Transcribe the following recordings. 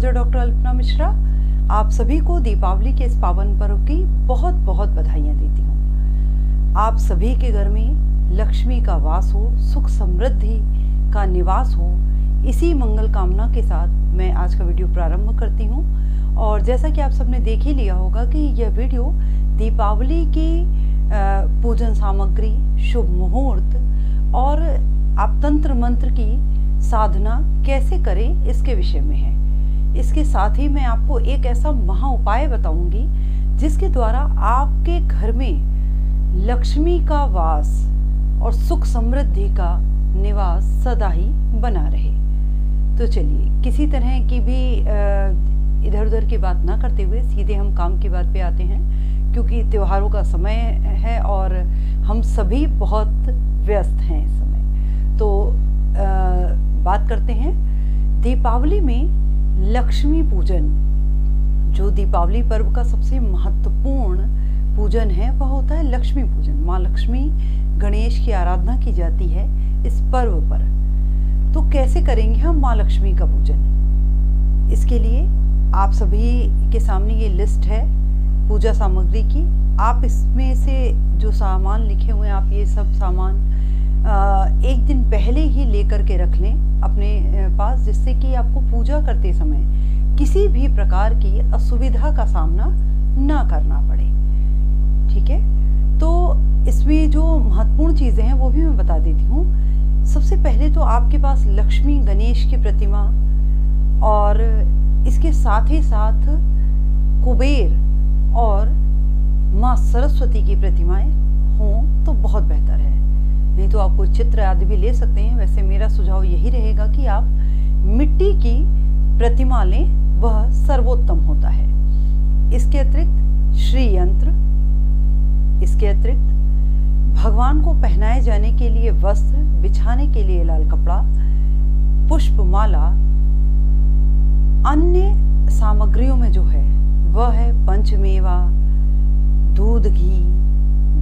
Astrologer doctor Alpana Mishra आप सभी को दीपावली के इस पावन पर्व की बहुत बहुत बधाइयाँ देती हूँ। आप सभी के घर में लक्ष्मी का वास हो, सुख समृद्धि का निवास हो, इसी मंगल कामना के साथ मैं आज का वीडियो प्रारंभ करती हूँ। और जैसा कि आप सबने देख ही लिया होगा कि यह वीडियो दीपावली की पूजन सामग्री, शुभ मुहूर्त और आप तंत्र मंत्र की साधना कैसे करें इसके विषय में है। इसके साथ ही मैं आपको एक ऐसा महा उपाय बताऊंगी जिसके द्वारा आपके घर में लक्ष्मी का वास और सुख समृद्धि का निवास सदा ही बना रहे। तो चलिए किसी तरह की भी इधर उधर की बात ना करते हुए सीधे हम काम की बात पे आते हैं, क्योंकि त्योहारों का समय है और हम सभी बहुत व्यस्त हैं इस समय। तो बात करते हैं दीपावली में लक्ष्मी पूजन। जो दीपावली पर्व का सबसे महत्वपूर्ण पूजन है वह होता है लक्ष्मी पूजन। माँ लक्ष्मी गणेश की आराधना की जाती है इस पर्व पर। तो कैसे करेंगे हम माँ लक्ष्मी का पूजन? इसके लिए आप सभी के सामने ये लिस्ट है पूजा सामग्री की। आप इसमें से जो सामान लिखे हुए हैं, आप ये सब सामान एक दिन पहले ही लेकर के रख लें अपने पास, जिससे कि आपको पूजा करते समय किसी भी प्रकार की असुविधा का सामना ना करना पड़े। ठीक है, तो इसमें जो महत्वपूर्ण चीज़ें हैं वो भी मैं बता देती हूँ। सबसे पहले तो आपके पास लक्ष्मी गणेश की प्रतिमा और इसके साथ ही साथ कुबेर और माँ सरस्वती की प्रतिमाएं हों तो बहुत बेहतर है। नहीं तो आप कोई चित्र आदि भी ले सकते हैं। वैसे मेरा सुझाव यही रहेगा कि आप मिट्टी की प्रतिमा लें, वह सर्वोत्तम होता है। इसके अतिरिक्त श्री यंत्र, इसके अतिरिक्त भगवान को पहनाए जाने के लिए वस्त्र, बिछाने के लिए लाल कपड़ा, पुष्पमाला, अन्य सामग्रियों में जो है वह है पंचमेवा, दूध, घी,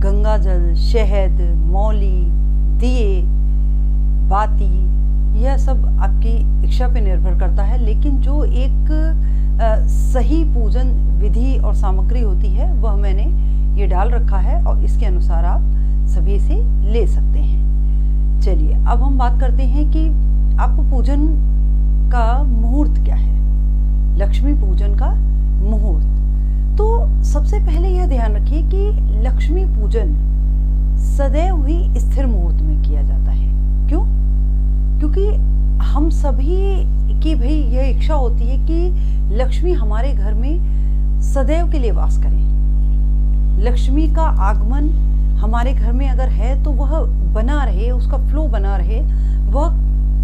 गंगा जल, शहद, मौली, दिए, बाती, यह सब आपकी इच्छा पे निर्भर करता है। लेकिन जो एक सही पूजन विधि और सामग्री होती है वह मैंने ये डाल रखा है और इसके अनुसार आप सभी से ले सकते हैं। चलिए अब हम बात करते हैं कि आपको पूजन का मुहूर्त क्या है। लक्ष्मी पूजन का मुहूर्त, तो सबसे पहले यह ध्यान रखिए कि लक्ष्मी पूजन सदैव ही स्थिर मुहूर्त में किया जाता है। क्यों? क्योंकि हम सभी की भाई यह इच्छा होती है कि लक्ष्मी हमारे घर में सदैव के लिए वास करें। लक्ष्मी का आगमन हमारे घर में अगर है तो वह बना रहे, उसका फ्लो बना रहे, वह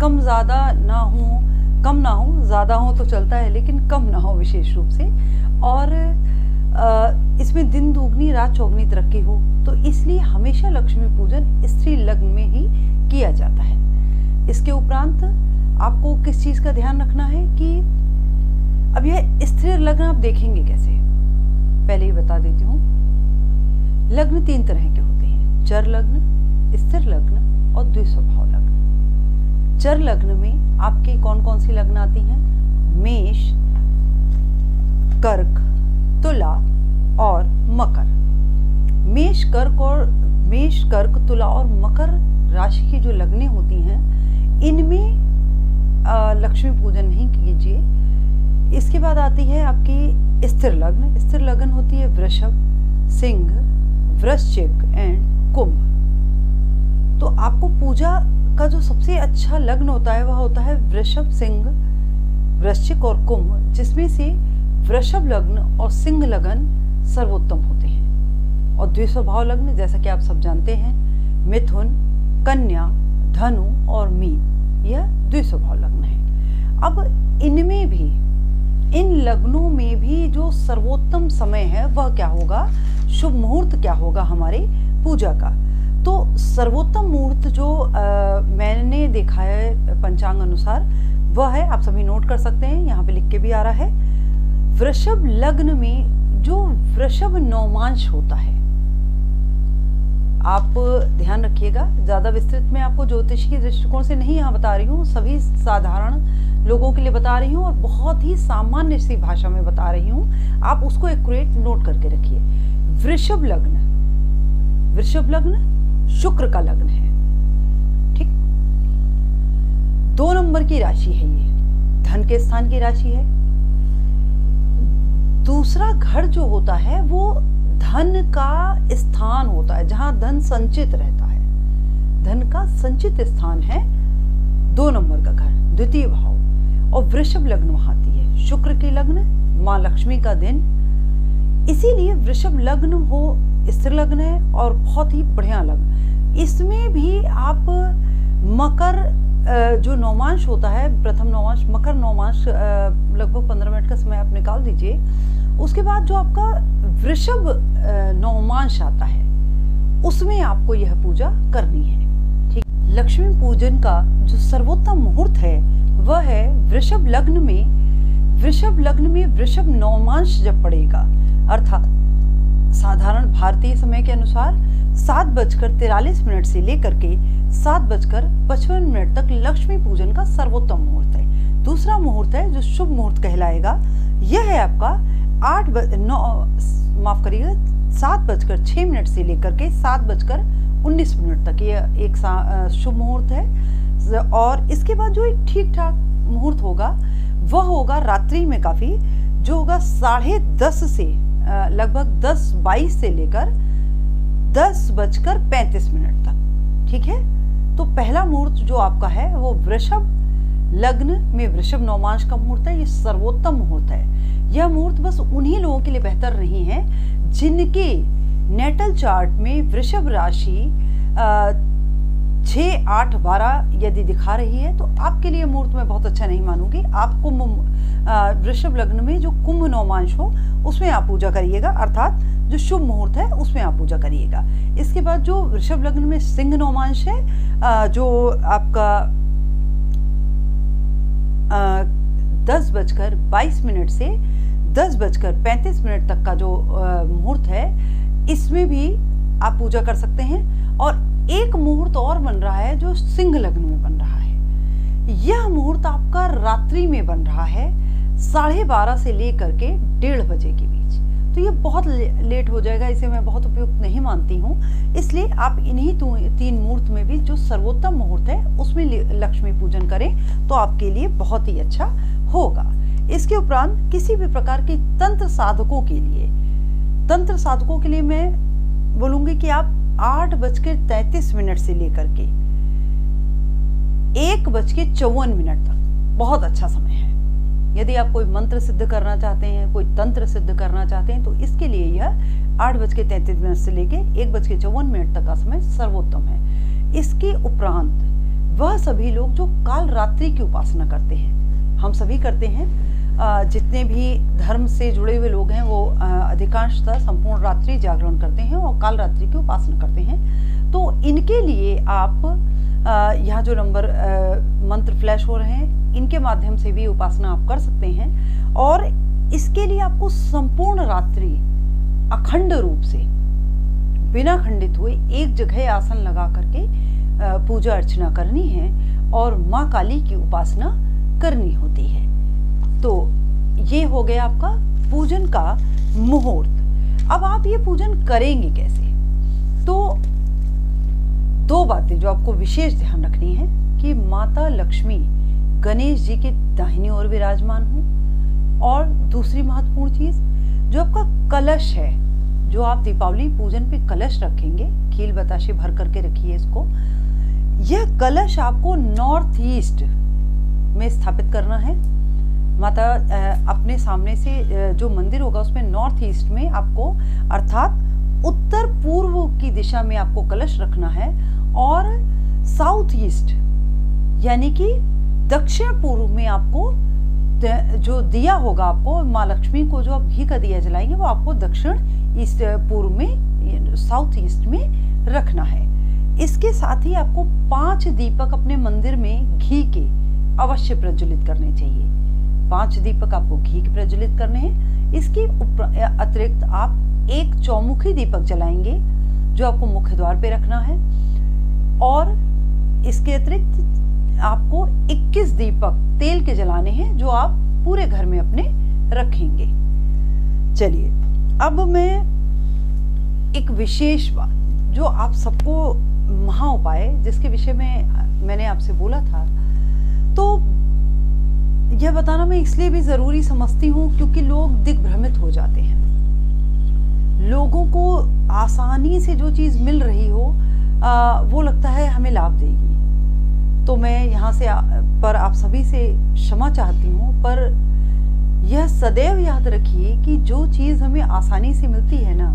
कम ज़्यादा ना हो, कम ना हो, ज़्यादा हो तो चलता है लेकिन कम ना हो विशेष रूप से, और इसमें दिन दुगनी रात चौगनी तरक्की हो। तो इसलिए हमेशा लक्ष्मी पूजन स्त्री लग्न में ही किया जाता है। इसके उपरांत आपको किस चीज़ का ध्यान रखना है कि अब यह स्थिर लग्न आप देखेंगे कैसे, पहले ही बता देती हूँ। लग्न 3 तरह के होते हैं, चर लग्न, स्थिर लग्न और द्विस्वभाव लग्न। चर लग्न में आपके कौन कौन सी लग्न आती हैं? मेष, कर्क, तुला और मकर। मेष, कर्क, तुला और मकर राशि की जो लग्नें होती हैं इनमें लक्ष्मी पूजन नहीं कीजिए। इसके बाद आती है आपकी स्थिर लग्न। स्थिर लग्न होती है वृषभ, सिंह, वृश्चिक एंड कुंभ। तो आपको पूजा का जो सबसे अच्छा लग्न होता है वह होता है वृषभ, सिंह, वृश्चिक और कुंभ, जिसमें से वृषभ लग्न और सिंह लग्न सर्वोत्तम होते हैं। और द्विस्वभाव लग्न जैसा कि आप सब जानते हैं, मिथुन, कन्या, धनु और मीन, यह द्विस्वभाव लग्न है। अब इनमें भी, इन लग्नों में भी जो सर्वोत्तम समय है वह क्या होगा, शुभ मुहूर्त क्या होगा हमारे पूजा का। तो सर्वोत्तम मुहूर्त जो मैंने देखा है पंचांग अनुसार वह है, आप सभी नोट कर सकते हैं, यहाँ पे लिख के भी आ रहा है। वृषभ लग्न में जो वृषभ नवमांश होता है, आप ध्यान रखिएगा, ज़्यादा विस्तृत में आपको ज्योतिष के दृष्टिकोण से नहीं यहाँ बता रही हूँ, सभी साधारण लोगों के लिए बता रही हूँ और बहुत ही सामान्य सी भाषा में बता रही हूँ। आप उसको एक्यूरेट नोट करके रखिए। वृषभ लग्न, वृषभ लग्न शुक्र का लग्न है, ठीक। 2 नंबर की राशि है, ये धन के स्थान की राशि है। दूसरा घर जो होता है वो धन का स्थान होता है, जहां धन संचित रहता है, धन का संचित स्थान है 2 नंबर का घर, द्वितीय भाव। और वृषभ लग्न वहां आती है, शुक्र के लग्न, माँ लक्ष्मी का दिन, इसीलिए वृषभ लग्न हो स्थिर लग्न है और बहुत ही बढ़िया लग्न। इसमें भी आप मकर जो नौमांश होता है, प्रथम नौमांश, मकर नौमांश लगभग 15 मिनट का समय आप निकाल दीजिए। उसके बाद जो आपका वृषभ नौमांश आता है उसमें आपको यह पूजा करनी है, ठीक। लक्ष्मी पूजन का जो सर्वोत्तम मुहूर्त है वह है वृषभ लग्न में। वृषभ लग्न में वृषभ नौमांश जब पड़ेगा, अर्थात साधारण भारतीय समय के अनुसार 7:43 से लेकर के 7:55 तक लक्ष्मी पूजन का सर्वोत्तम मुहूर्त है। दूसरा मुहूर्त है जो शुभ मुहूर्त कहलाएगा, यह है आपका 7:06 से लेकर के 7:19 तक, यह एक शुभ मुहूर्त है। और इसके बाद जो एक ठीक ठाक मुहूर्त होगा वह होगा रात्रि में काफी, जो होगा 10:30 से लगभग 10:22 से लेकर 10:35 तक, ठीक है। तो पहला मुहूर्त जो आपका है वो वृषभ लग्न में वृषभ नौमांश का मुहूर्त है, ये सर्वोत्तम मुहूर्त है। यह मुहूर्त बस उन्हीं लोगों के लिए बेहतर नहीं है जिनके नेटल चार्ट में वृषभ राशि 6, 8, 12 यदि दिखा रही है तो आपके लिए मुहूर्त मैं बहुत अच्छा नहीं मानूंगी। आप वृषभ लग्न में जो कुंभ नौमांश हो उसमें आप पूजा करिएगा, अर्थात जो शुभ मुहूर्त है उसमें आप पूजा करिएगा। इसके बाद जो वृषभ लग्न में सिंह नौमांश है, जो आपका 10:22 से 10:35 तक का जो मुहूर्त है, इसमें भी आप पूजा कर सकते हैं। और एक मुहूर्त और बन रहा है जो सिंह लग्न में बन रहा है। यह मुहूर्त आपका रात्रि में बन रहा है 12:30 से लेकर के 1:30 बजे के बीच। तो ये बहुत लेट हो जाएगा, इसे मैं बहुत उपयुक्त नहीं मानती हूँ। इसलिए आप इन्हीं 3 मुहूर्त में भी जो सर्वोत्तम मुहूर्त है उसमें लक्ष्मी पूजन करें तो आपके लिए बहुत ही अच्छा होगा। इसके उपरांत किसी भी प्रकार के तंत्र साधकों के लिए मैं बोलूंगी कि आप 8:33 से लेकर के 1:54 तक बहुत अच्छा समय है। यदि आप कोई मंत्र सिद्ध करना चाहते हैं, कोई तंत्र सिद्ध करना चाहते हैं, तो इसके लिए यह 8:33 से लेके 1:54 तक का समय सर्वोत्तम है। इसके उपरांत वह सभी लोग जो काल रात्रि की उपासना करते हैं, हम सभी करते हैं, जितने भी धर्म से जुड़े हुए लोग हैं वो अधिकांशतः संपूर्ण रात्रि जागरण करते हैं और काल रात्रि की उपासना करते हैं। तो इनके लिए आप यहाँ जो नंबर मंत्र फ्लैश हो रहे हैं इनके माध्यम से भी उपासना आप कर सकते हैं। और इसके लिए आपको संपूर्ण रात्रि अखंड रूप से बिना खंडित हुए एक जगह आसन लगा करके पूजा अर्चना करनी है और माँ काली की उपासना करनी होती है। तो ये हो गया आपका पूजन का मुहूर्त। अब आप ये पूजन करेंगे कैसे? तो 2 बातें जो आपको विशेष ध्यान रखनी है कि माता लक्ष्मी गणेश जी के दाहिनी ओर विराजमान हो, और दूसरी महत्वपूर्ण चीज जो आपका कलश है, जो आप दीपावली पूजन पे कलश रखेंगे, खील बताशे भर करके रखिए इसको। यह कलश आपको नॉर्थ ईस्ट में स्थापित करना है। माता अपने सामने से जो मंदिर होगा उसमें नॉर्थ ईस्ट में आपको, अर्थात उत्तर पूर्व की दिशा में आपको कलश रखना है, और साउथ ईस्ट यानी कि दक्षिण पूर्व में आपको जो दिया होगा, आपको माँ लक्ष्मी को जो आप घी का दिया जलाएंगे वो आपको दक्षिण ईस्ट पूर्व में, साउथ ईस्ट में रखना है। इसके साथ ही आपको 5 दीपक अपने मंदिर में घी के अवश्य प्रज्वलित करने चाहिए। 5 दीपक आपको घी के प्रज्वलित करने हैं। इसके अतिरिक्त आप एक चौमुखी दीपक जलाएंगे जो आपको मुख्य द्वार पे रखना है। और इसके अतिरिक्त आपको 21 दीपक तेल के जलाने हैं जो आप पूरे घर में अपने रखेंगे। चलिए अब मैं एक विशेष बात जो आप सबको महा उपाय जिसके विषय में मैंने आपसे बोला था, तो यह बताना मैं इसलिए भी ज़रूरी समझती हूँ क्योंकि लोग दिग्भ्रमित हो जाते हैं। लोगों को आसानी से जो चीज़ मिल रही हो वो लगता है हमें लाभ देगी। तो मैं यहाँ से पर आप सभी से क्षमा चाहती हूँ, पर यह सदैव याद रखिए कि जो चीज़ हमें आसानी से मिलती है ना,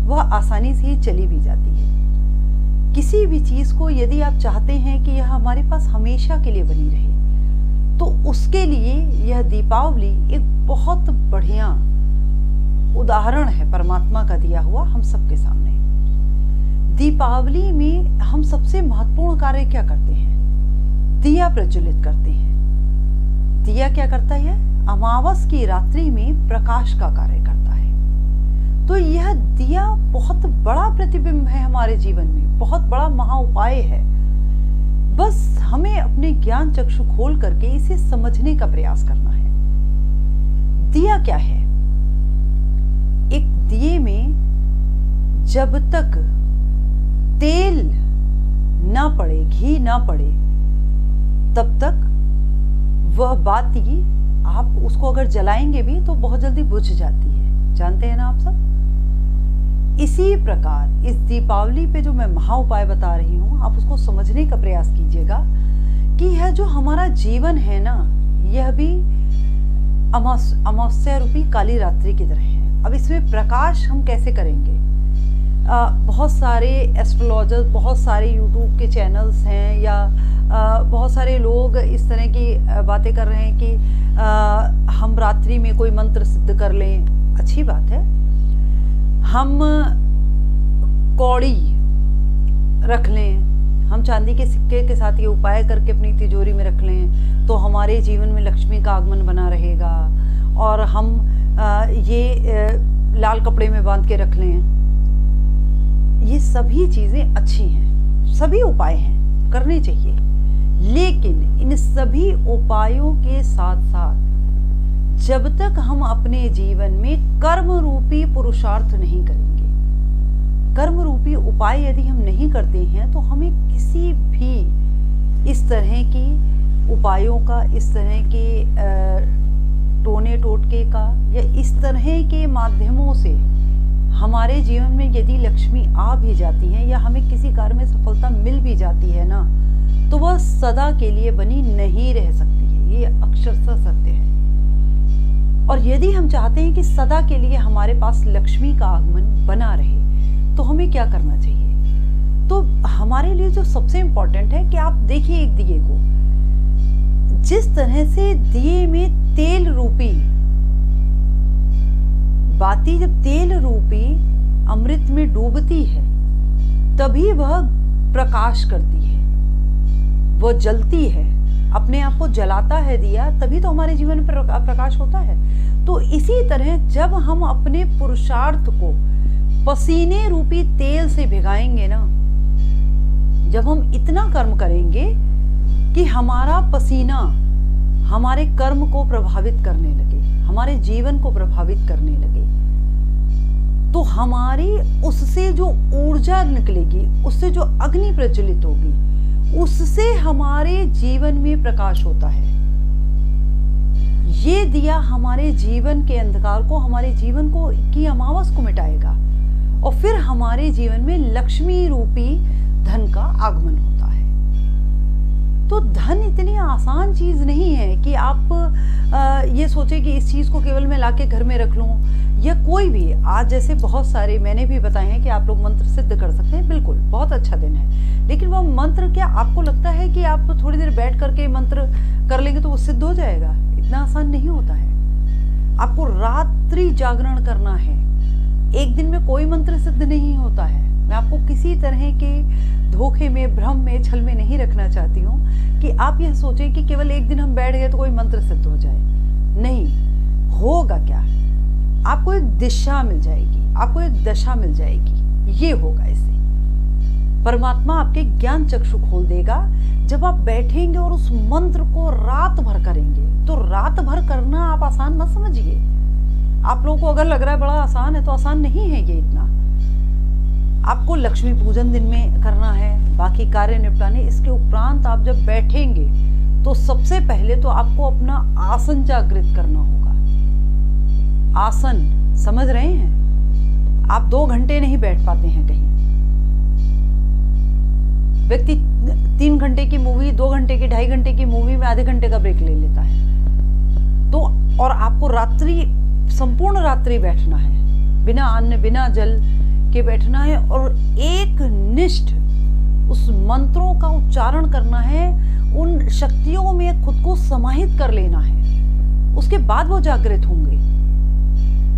वह आसानी से ही चली भी जाती है। किसी भी चीज़ को यदि आप चाहते हैं कि यह हमारे पास हमेशा के लिए बनी रहे, तो उसके लिए यह दीपावली एक बहुत बढ़िया उदाहरण है परमात्मा का दिया हुआ हम सबके सामने। दीपावली में हम सबसे महत्वपूर्ण कार्य क्या करते हैं? दिया प्रज्वलित करते हैं। दिया क्या करता है? अमावस की रात्रि में प्रकाश का कार्य करता है। तो यह दिया बहुत बड़ा प्रतिबिंब है हमारे जीवन में, बहुत बड़ा महा उपाय है। बस हमें अपने ज्ञान चक्षु खोल करके इसे समझने का प्रयास करना है। दिया क्या है? एक दिए में जब तक तेल ना पड़े, घी ना पड़े, तब तक वह बाती आप उसको अगर जलाएंगे भी तो बहुत जल्दी बुझ जाती है। जानते हैं ना आप सब? इसी प्रकार इस दीपावली पे जो मैं महा उपाय बता रही हूँ, आप उसको समझने का प्रयास कीजिएगा कि यह जो हमारा जीवन है ना, यह भी अमावस्या रूपी काली रात्रि की तरह है। अब इसमें प्रकाश हम कैसे करेंगे? बहुत सारे एस्ट्रोलॉजर्स, बहुत सारे यूट्यूब के चैनल्स हैं या बहुत सारे लोग इस तरह की बातें कर रहे हैं कि हम रात्रि में कोई मंत्र सिद्ध कर लें। अच्छी बात है। हम कौड़ी रख लें, हम चांदी के सिक्के के साथ ये उपाय करके अपनी तिजोरी में रख लें तो हमारे जीवन में लक्ष्मी का आगमन बना रहेगा। और हम ये लाल कपड़े में बांध के रख लें। ये सभी चीज़ें अच्छी हैं, सभी उपाय हैं, करने चाहिए। लेकिन इन सभी उपायों के साथ साथ जब तक हम अपने जीवन में कर्म रूपी पुरुषार्थ नहीं करेंगे, कर्म रूपी उपाय यदि हम नहीं करते हैं, तो हमें किसी भी इस तरह की उपायों का, इस तरह के टोने टोटके का या इस तरह के माध्यमों से हमारे जीवन में यदि लक्ष्मी आ भी जाती है या हमें किसी कार्य में सफलता मिल भी जाती है ना, तो वह सदा के लिए बनी नहीं रह सकती है। ये अक्षरशः सत्य है। और यदि हम चाहते हैं कि सदा के लिए हमारे पास लक्ष्मी का आगमन बना रहे, तो हमें क्या करना चाहिए? तो हमारे लिए जो सबसे इम्पोर्टेंट है कि आप देखिए एक दिए को, जिस तरह से दिए में तेल रूपी बाती जब तेल रूपी अमृत में डूबती है तभी वह प्रकाश करती है, वह जलती है, अपने आप को जलाता है दिया, तभी तो हमारे जीवन में प्रकाश होता है। तो इसी तरह जब हम अपने पुरुषार्थ को पसीने रूपी तेल से भिगाएंगे ना, जब हम इतना कर्म करेंगे कि हमारा पसीना हमारे कर्म को प्रभावित करने लगे, हमारे जीवन को प्रभावित करने लगे, तो हमारी उससे जो ऊर्जा निकलेगी, उससे जो अग्नि प्रज्वलित होगी, उससे हमारे जीवन में प्रकाश होता है। ये दिया हमारे जीवन के अंधकार को, हमारे जीवन को की अमावस को मिटाएगा और फिर हमारे जीवन में लक्ष्मी रूपी धन का आगमन होता है। तो धन इतनी आसान चीज नहीं है कि आप ये सोचे कि इस चीज को केवल मैं लाके घर में रख लूं, या कोई भी आज जैसे बहुत सारे मैंने भी बताए हैं कि आप लोग मंत्र सिद्ध कर सकते हैं। बिल्कुल, बहुत अच्छा दिन है, लेकिन वो मंत्र क्या आपको लगता है कि आप थोड़ी देर बैठ करके मंत्र कर लेंगे तो वो सिद्ध हो जाएगा? इतना आसान नहीं होता है। आपको रात्रि जागरण करना है। एक दिन में कोई मंत्र सिद्ध नहीं होता है। मैं आपको किसी तरह के धोखे में, भ्रम में, छल में नहीं रखना चाहती हूँ कि आप यह सोचें कि केवल एक दिन हम बैठ गए तो कोई मंत्र सिद्ध हो जाए। नहीं होगा। क्या आपको एक दिशा मिल जाएगी, आपको एक दशा मिल जाएगी, ये होगा इससे। परमात्मा आपके ज्ञान चक्षु खोल देगा जब आप बैठेंगे और उस मंत्र को रात भर करेंगे। तो रात भर करना आप आसान मत समझिए। आप लोगों को अगर लग रहा है बड़ा आसान है, तो आसान नहीं है ये इतना। आपको लक्ष्मी पूजन दिन में करना है, बाकी कार्य निपटाने। इसके उपरांत आप जब बैठेंगे तो सबसे पहले तो आपको अपना आसन जागृत करना होगा। आसन समझ रहे हैं? आप 2 घंटे नहीं बैठ पाते हैं कहीं। व्यक्ति 3 घंटे की मूवी, 2 घंटे की, 2.5 घंटे की मूवी में आधे घंटे का ब्रेक ले लेता है। तो और आपको रात्रि, संपूर्ण रात्रि बैठना है, बिना अन्न बिना जल के बैठना है और एक निष्ठ उस मंत्रों का उच्चारण करना है। उन शक्तियों में खुद को समाहित कर लेना है। उसके बाद वो जागृत होंगे।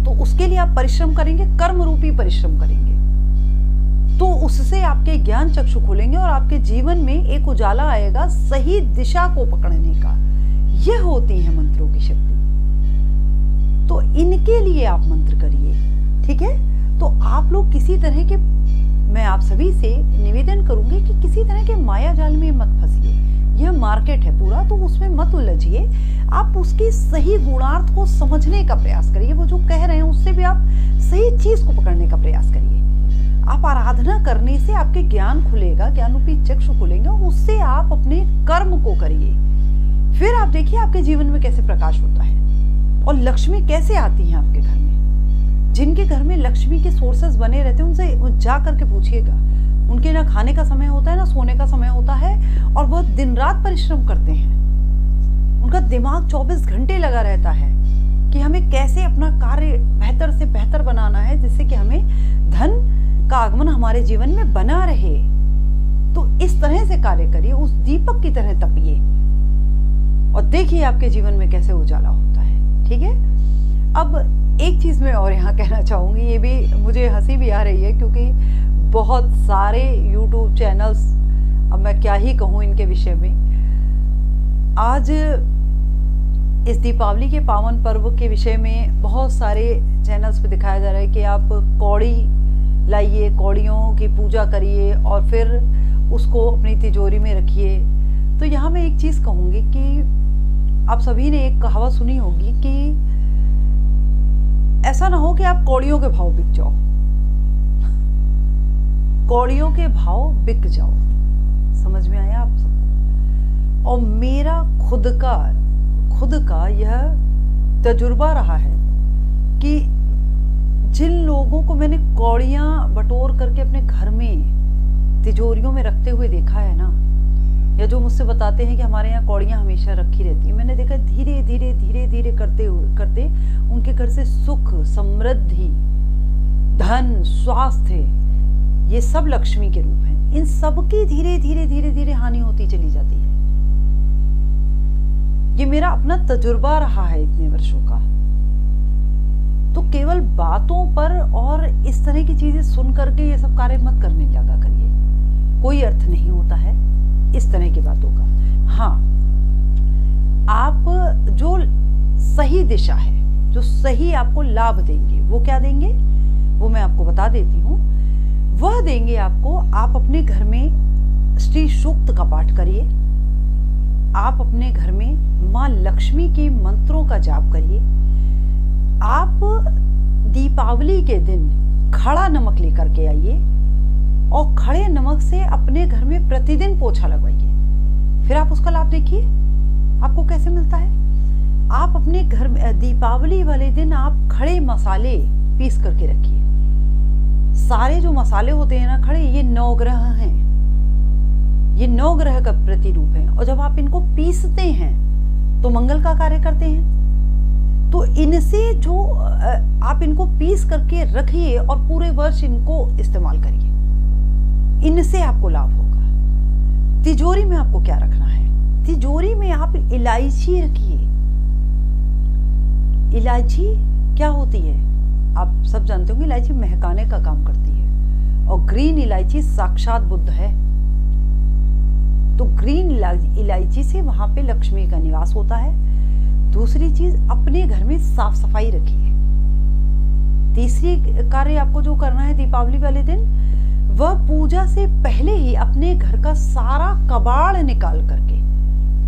तो उसके लिए आप परिश्रम करेंगे, कर्म रूपी परिश्रम करेंगे। तो उससे आपके ज्ञान चक्षु खुलेंगे और आपके जीवन में एक उजाला आएगा सही दिशा को पकड़ने का। यह होती है मंत्रों की शक्ति। तो इनके लिए आप मंत्र करिए, ठीक है? तो आप लोग किसी तरह के, मैं आप सभी से निवेदन करूंगी कि किसी तरह के माया जाल में मत फंसिए। यह मार्केट है पूरा, तो उसमें मत उलझिए। आप उसकी सही गुणार्थ को समझने का प्रयास करिए। वो जो कह रहे हैं उससे भी आप सही चीज को पकड़ने का प्रयास करिए। आप आराधना करने से आपके ज्ञान खुलेगा, ज्ञान रूपी चक्षु खुलेंगे, उससे आप अपने कर्म को करिए। फिर आप देखिए आपके जीवन में कैसे प्रकाश होता है और लक्ष्मी कैसे आती है आपके घर में। जिनके घर में लक्ष्मी के सोर्सेस बने रहते हैं उनसे जा करके पूछिएगा। उनके ना खाने का समय होता है ना सोने का समय होता है और वह दिन रात परिश्रम करते हैं। उनका दिमाग 24 घंटे लगा रहता है कि हमें कैसे अपना कार्य बेहतर से बेहतर बनाना है, जिससे कि हमें धन का आगमन हमारे जीवन में बना रहे। तो इस तरह से कार्य करिए, उस दीपक की तरह तपिए और देखिए आपके जीवन में कैसे उजाला होता है, ठीक है? अब एक चीज मैं और यहाँ कहना चाहूंगी, ये भी मुझे हंसी भी आ रही है क्योंकि बहुत सारे YouTube चैनल्स, अब मैं क्या ही कहूँ इनके विषय में, आज इस दीपावली के पावन पर्व के विषय में बहुत सारे चैनल्स पे दिखाया जा रहा है कि आप कौड़ी लाइए, कौड़ियों की पूजा करिए और फिर उसको अपनी तिजोरी में रखिए। तो यहाँ मैं एक चीज़ कहूँगी कि आप सभी ने एक कहावत सुनी होगी कि ऐसा ना हो कि आप कौड़ियों के भाव बिक जाओ। कौड़ियों के भाव बिक जाओ। समझ में आया आप सबको? और मेरा खुद का यह तजुर्बा रहा है कि जिन लोगों को मैंने कौड़ियां बटोर करके अपने घर में तिजोरियों में रखते हुए देखा है ना, या जो मुझसे बताते हैं कि हमारे यहाँ कौड़ियां हमेशा रखी रहती हैं, मैंने देखा धीरे धीरे करते उनके घर से सुख, समृद्धि, धन, स्वास्थ्य, ये सब लक्ष्मी के रूप हैं। इन सब की धीरे धीरे हानि होती चली जाती है। ये मेरा अपना तजुर्बा रहा है इतने वर्षों का। तो केवल बातों पर और इस तरह की चीजें सुन करके ये सब कार्य मत करने लगा करिए। कोई अर्थ नहीं होता है इस तरह की बातों का। हाँ, आप जो सही दिशा है, जो सही आपको लाभ देंगे, वो क्या देंगे वो मैं आपको बता देती हूँ। वह देंगे आपको, आप अपने घर में श्री सूक्त का पाठ करिए। आप अपने घर में माँ लक्ष्मी के मंत्रों का जाप करिए। आप दीपावली के दिन खड़ा नमक लेकर के आइए और खड़े नमक से अपने घर में प्रतिदिन पोछा लगवाइए। फिर आप उसका लाभ देखिए आपको कैसे मिलता है। आप अपने घर में दीपावली वाले दिन आप खड़े मसाले पीस करके रखिए। सारे जो मसाले होते हैं ना खड़े, ये 9 ग्रह हैं, ये 9 ग्रह का प्रतिरूप है। और जब आप इनको पीसते हैं तो मंगल का कार्य करते हैं। तो इनसे जो आप इनको पीस करके रखिए और पूरे वर्ष इनको इस्तेमाल करिए, इनसे आपको लाभ होगा। तिजोरी में आपको क्या रखना है? तिजोरी में आप इलायची रखिए। इलायची क्या होती है आप सब जानते होंगे, इलायची महकाने का काम करती है और ग्रीन इलायची साक्षात बुद्ध है। तो ग्रीन इलायची से वहां पे लक्ष्मी का निवास होता है। दूसरी चीज, अपने घर में साफ सफाई रखिए। तीसरी कार्य आपको जो करना है दीपावली वाले दिन, वह पूजा से पहले ही अपने घर का सारा कबाड़ निकाल करके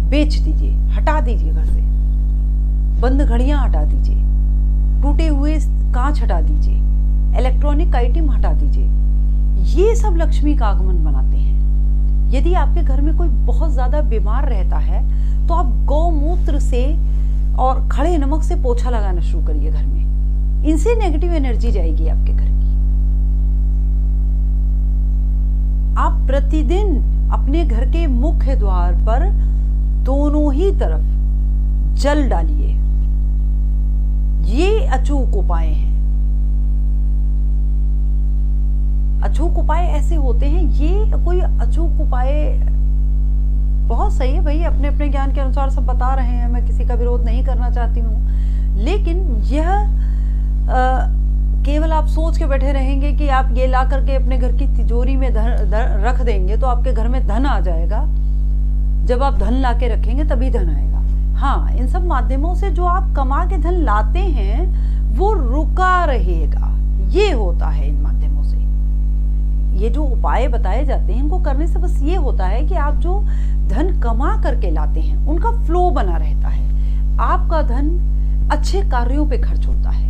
बेच दीजिए, हटा दीजिए घर से। बंद घड़ियां हटा दीजिए, टूटे हुए कांच हटा दीजिए, इलेक्ट्रॉनिक आइटम हटा दीजिए। ये सब लक्ष्मी का आगमन बनाते हैं। यदि आपके घर में कोई बहुत ज्यादा बीमार रहता है तो आप गौमूत्र से और खड़े नमक से पोछा लगाना शुरू करिए घर में। इनसे नेगेटिव एनर्जी जाएगी आपके घर की। आप प्रतिदिन अपने घर के मुख्य द्वार पर दोनों ही तरफ जल डालिए। ये अचूक उपाय हैं। अचूक उपाय ऐसे होते हैं, ये कोई अचूक उपाय बहुत सही है भाई, अपने अपने ज्ञान के अनुसार सब बता रहे हैं, मैं किसी का विरोध नहीं करना चाहती हूँ। लेकिन यह केवल आप सोच के बैठे रहेंगे कि आप ये ला करके अपने घर की तिजोरी में रख देंगे तो आपके घर में धन आ जाएगा। जब आप धन ला के रखेंगे तभी धन आएगा। हाँ, इन सब माध्यमों से जो आप कमा के धन लाते हैं वो रुका रहेगा। ये होता है इन माध्यमों से। ये जो उपाय बताए जाते हैं इनको करने से बस ये होता है कि आप जो धन कमा करके लाते हैं उनका फ्लो बना रहता है। आपका धन अच्छे कार्यों पे खर्च होता है।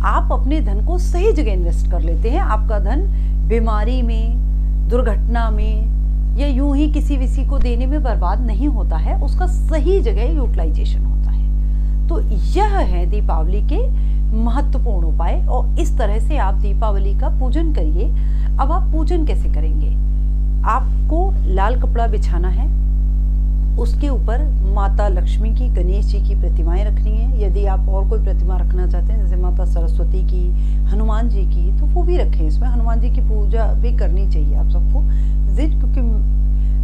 आप अपने धन को सही जगह इन्वेस्ट कर लेते हैं। आपका धन बीमारी में, दुर्घटना में या यूं ही किसी विसी को देने में बर्बाद नहीं होता है, उसका सही जगह यूटिलाइजेशन होता है। तो यह है दीपावली के महत्वपूर्ण उपाय और इस तरह से आप दीपावली का पूजन करिए। अब आप पूजन कैसे करेंगे? आपको लाल कपड़ा बिछाना है, उसके ऊपर माता लक्ष्मी की, गणेश जी की प्रतिमाएं रखनी है। यदि आप और कोई प्रतिमा रखना चाहते हैं जैसे माता सरस्वती की, हनुमान जी की, तो वो भी रखें। इसमें हनुमान जी की पूजा भी करनी चाहिए आप सबको, क्योंकि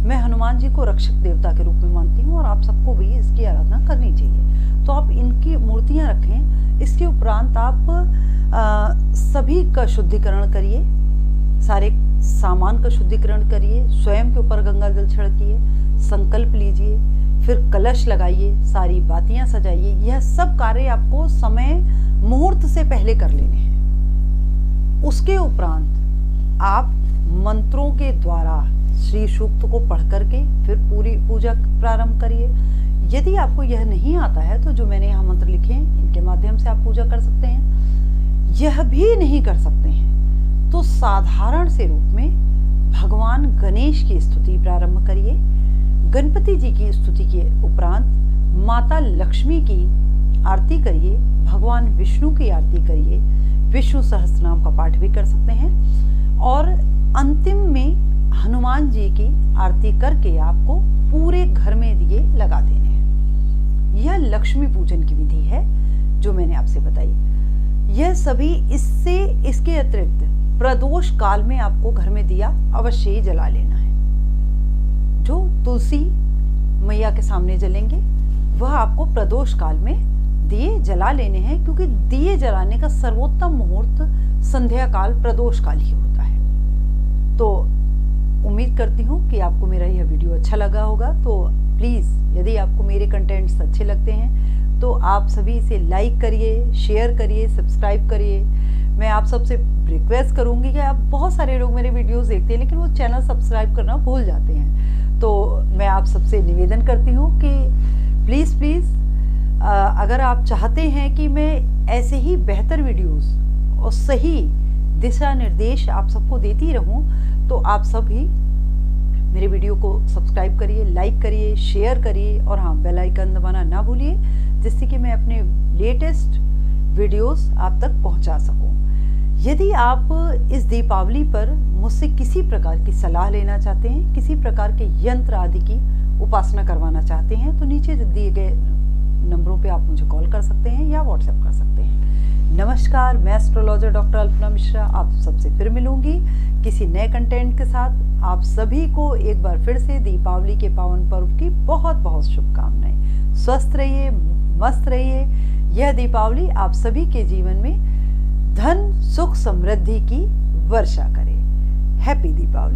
मैं हनुमान जी को रक्षक देवता के रूप में मानती हूँ और आप सबको भी इसकी आराधना करनी चाहिए। तो आप इनकी मूर्तियाँ रखें। इसके उपरांत आप सभी का शुद्धिकरण करिए, सारे सामान का शुद्धिकरण करिए, स्वयं के ऊपर गंगा जल छिड़किए, संकल्प लीजिए, फिर कलश लगाइए, सारी बातियां सजाइए। यह सब कार्य आपको समय मुहूर्त से पहले कर लेने हैं। उसके उपरांत आप मंत्रों के द्वारा श्री सूक्त को पढ़ करके फिर पूरी पूजा प्रारंभ करिए। यदि आपको यह नहीं आता है तो जो मैंने यहाँ मंत्र लिखे हैं इनके माध्यम से आप पूजा कर सकते हैं। यह भी नहीं कर सकते हैं तो साधारण से रूप में भगवान गणेश की स्तुति प्रारंभ करिए। गणपति जी की स्तुति के उपरांत माता लक्ष्मी की आरती करिए, भगवान विष्णु की आरती करिए, विष्णु सहस्त्रनाम का पाठ भी कर सकते हैं और अंतिम में हनुमान जी की आरती करके आपको पूरे घर में दिए लगा देने हैं। यह लक्ष्मी पूजन की विधि है जो मैंने आपसे बताई। यह सभी इसके अतिरिक्त प्रदोष काल में आपको घर में दिया अवश्य ही जला लेना है। जो तुलसी मैया के सामने जलेंगे वह आपको प्रदोष काल में दिए जला लेने हैं, क्योंकि दिए जलाने का सर्वोत्तम मुहूर्त संध्या काल प्रदोष काल ही होता है। तो उम्मीद करती हूँ कि आपको मेरा यह वीडियो अच्छा लगा होगा। तो प्लीज़ यदि आपको मेरे कंटेंट्स अच्छे लगते हैं तो आप सभी इसे लाइक करिए, शेयर करिए, सब्सक्राइब करिए। मैं आप सबसे रिक्वेस्ट करूँगी कि आप बहुत सारे लोग मेरे वीडियोस देखते हैं लेकिन वो चैनल सब्सक्राइब करना भूल जाते हैं। तो मैं आप सबसे निवेदन करती हूँ कि प्लीज़ अगर आप चाहते हैं कि मैं ऐसे ही बेहतर वीडियोस और सही दिशा निर्देश आप सबको देती रहूं तो आप सभी मेरे वीडियो को सब्सक्राइब करिए, लाइक करिए, शेयर करिए और हाँ, बेल आइकन दबाना ना भूलिए जिससे कि मैं अपने लेटेस्ट वीडियोस आप तक पहुंचा सकूं। यदि आप इस दीपावली पर मुझसे किसी प्रकार की सलाह लेना चाहते हैं, किसी प्रकार के यंत्र आदि की उपासना करवाना चाहते हैं तो नीचे दिए गए नंबरों पे आप मुझे कॉल कर सकते हैं या व्हाट्सएप कर सकते हैं। नमस्कार, मैं एस्ट्रोलॉजर डॉक्टर अल्पना मिश्रा आप सबसे फिर मिलूंगी किसी नए कंटेंट के साथ। आप सभी को एक बार फिर से दीपावली के पावन पर्व की बहुत बहुत शुभकामनाएं। स्वस्थ रहिए, मस्त रहिए। यह दीपावली आप सभी के जीवन में धन, सुख, समृद्धि की वर्षा करे। हैप्पी दीपावली।